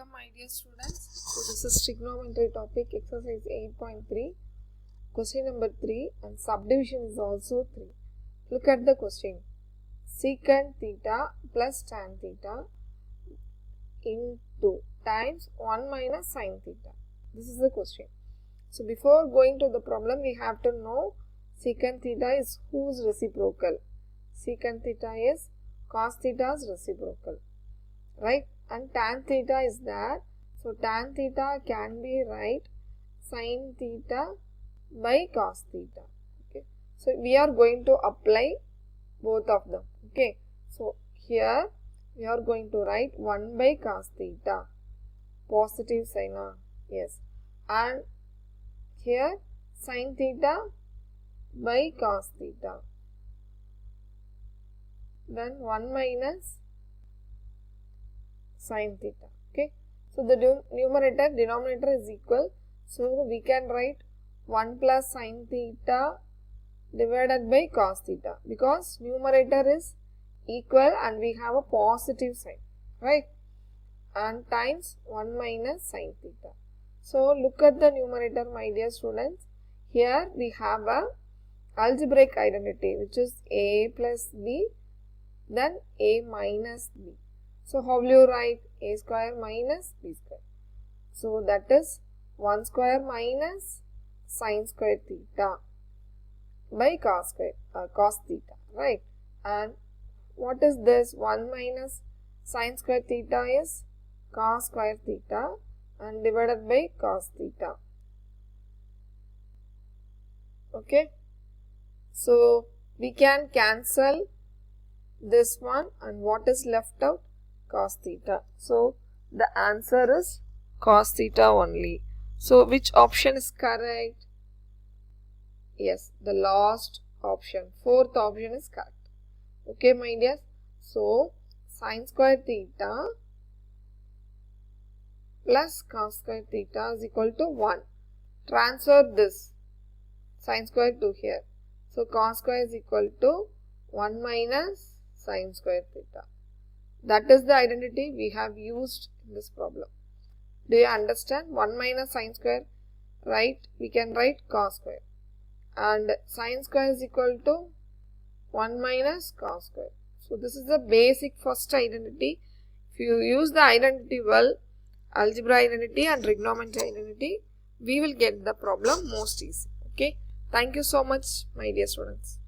Welcome my dear students. So this is trigonometry topic exercise 8.3 question number 3 and subdivision is also 3. Look at the question. Secant theta plus tan theta into times 1 minus sin theta. This is the question. So before going to the problem we have to know secant theta is whose reciprocal. Secant theta is cos theta's reciprocal, right? And tan theta is there. So tan theta can be right sin theta by cos theta. Okay. So we are going to apply both of them. Okay. So here we are going to write 1 by cos theta. Positive sign. Yes. And here sin theta by cos theta. Then 1 minus sin theta. Okay. So the numerator denominator is equal. So we can write 1 plus sin theta divided by cos theta because numerator is equal and we have a positive sign, right? And times 1 minus sin theta. So look at the numerator, my dear students. Here we have a algebraic identity which is a plus b, then a minus b. So how will you write a square minus b square? So that is 1 square minus sin square theta by cos theta, right? And what is this? 1 minus sin square theta is cos square theta and divided by cos theta. Okay. So we can cancel this one and what is left out? Cos theta. So the answer is cos theta only. So which option is correct? Yes, the last option, fourth option is correct. Okay, my dear. So sin square theta plus cos square theta is equal to 1. Transfer this sin square to here. So cos square is equal to 1 minus sin square theta. That is the identity we have used in this problem. Do you understand? 1 minus sin square, right? We can write cos square. And sin square is equal to 1 minus cos square. So this is the basic first identity. If you use the identity well, algebra identity and trigonometry identity, we will get the problem most easy. Okay. Thank you so much, my dear students.